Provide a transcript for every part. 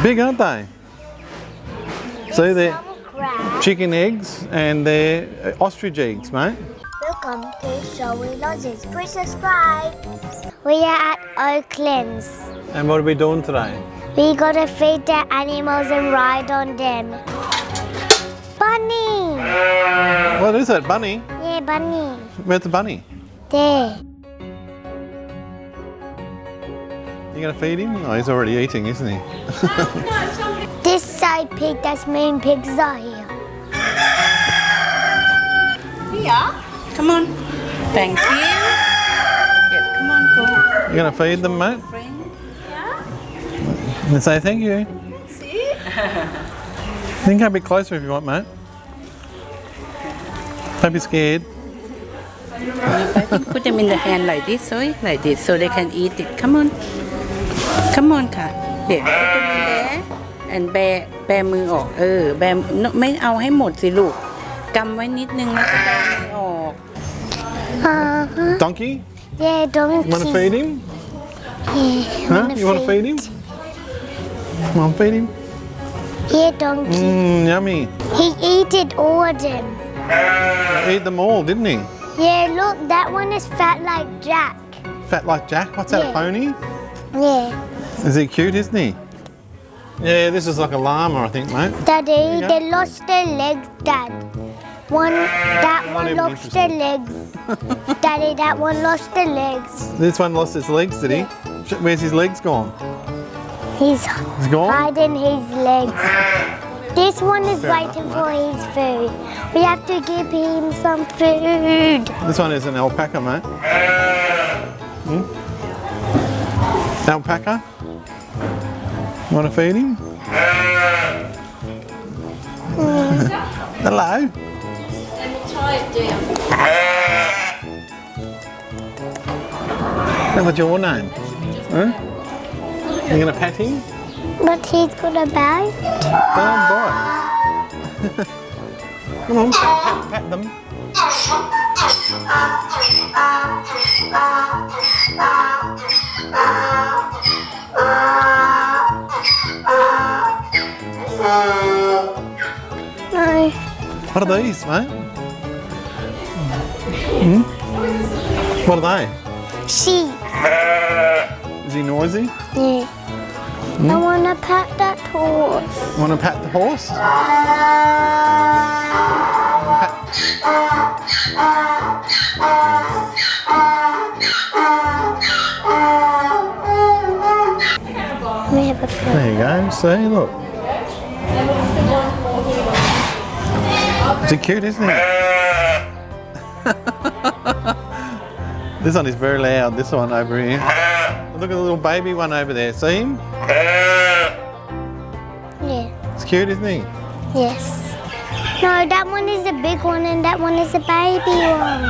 Big, aren't they? See, they're chicken eggs and they're ostrich eggs, mate. Welcome to zoeslogic. Please subscribe. We are at Oaklands. And what are we doing today? We gotta feed the animals and ride on them. Bunny! What is it, bunny? Yeah, bunny. Where's the bunny? There. You gonna feed him? Oh, he's already eating, isn't he? This side pig, that's main pigs are here. Here. Come on. Thank you. Yep, come on, go. You gonna feed them, mate? Friend. And say thank you. See? You can come a bit closer if you want, mate. Don't be scared. I think put them in the hand like this, so they can eat it. Come on. Come on ค่ะ There. Put them in there. And แบมือออกแบไม่เอาให้หมดสิลูกกำไว้นิดนึงแล้วก็แบมือออก Donkey? Yeah, donkey. You wanna feed him? Yeah, Huh? You wanna feed him? Come on, feed him. Yeah, donkey. Yummy. He ate it all of them. Eat them all, didn't he? Yeah, look, that one is fat like Jack. Fat like Jack? What's that, a Yeah. pony? Yeah. Is he cute, isn't he? Yeah, this is like a llama, I think, mate. Daddy, Yeah. they lost their legs, Dad. That Not one even lost their legs. Daddy, that one lost their legs. This one lost his legs, did he? Where's his legs gone? He's gone? hiding his legs. This one is Fair waiting enough, for his food. We have to give him some food. This one is an alpaca, mate. Alpaca? Want to feed him? Hello? What's your name? Huh? You gonna pet him? But he's gonna bite. Don't bite. Come on, pat them. No. What are these, mate? What are they? Sheep. Is he noisy? Yeah. I wanna pet that horse. Want to pat the horse? We have a friend. There you go. See, look. Is he cute, isn't he? This one is very loud. This one over here. Look at the little baby one over there. See him? Yeah. It's cute, isn't he? Yes. No, that one is a big one and that one is a baby one.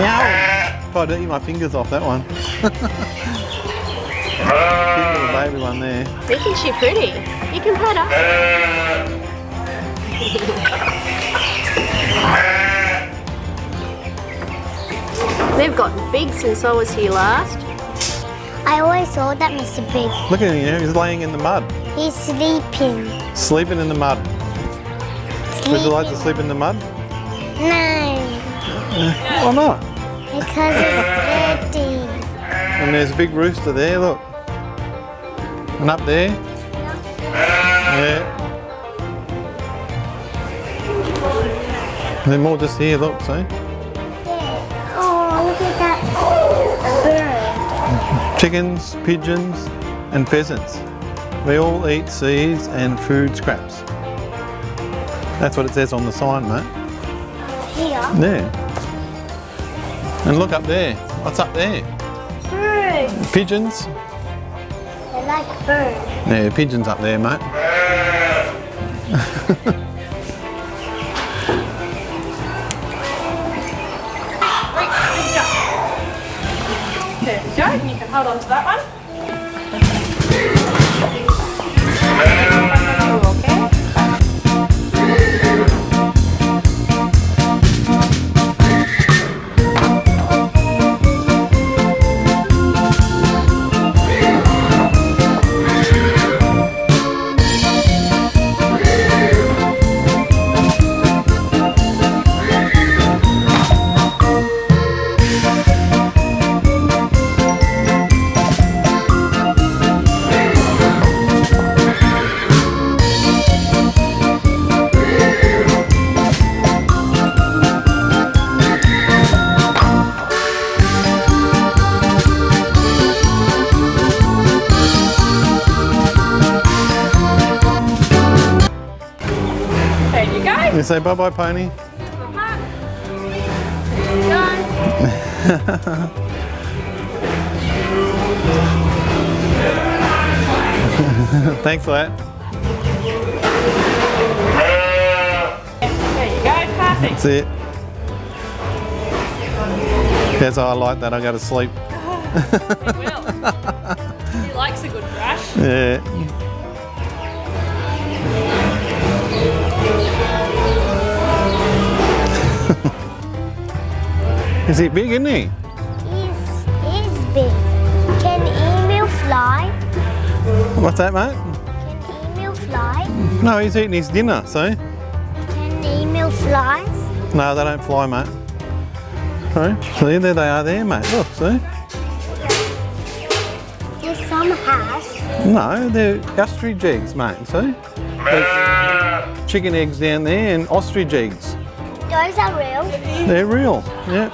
Meow! Oh, don't eat my fingers off that one. Cute little baby one there. Isn't she pretty? You can pet her. They've gotten big since I was here last. I always saw that Mr. Big. Look at him, he's laying in the mud. He's sleeping. Sleeping in the mud. Would you like to sleep in the mud? No, Why not? because it's dirty. And there's a big rooster there, look. And up there. Yeah. And then more just here, look, see? Oh, look at that bird. Chickens, pigeons, and pheasants. They all eat seeds and food scraps. That's what it says on the sign, mate. Here. There. And look up there. What's up there? Birds. Pigeons. I like birds. Yeah, pigeons up there, mate. There you go. You can hold on to that one. You say bye-bye, pony. Thanks for that. There you go, perfect. That's it. Yes, I like that. I go to sleep. He will. He likes a good brush. Yeah. Is he big, isn't he? He's big. Can emu fly? What's that, mate? Can emu fly? No, he's eating his dinner, see? Can emu fly? No, they don't fly, mate. See, there they are there, mate. Look, see? There's some has. No, they're ostrich eggs, mate, see? There's chicken eggs down there and ostrich eggs. Those are real. They're real, yeah.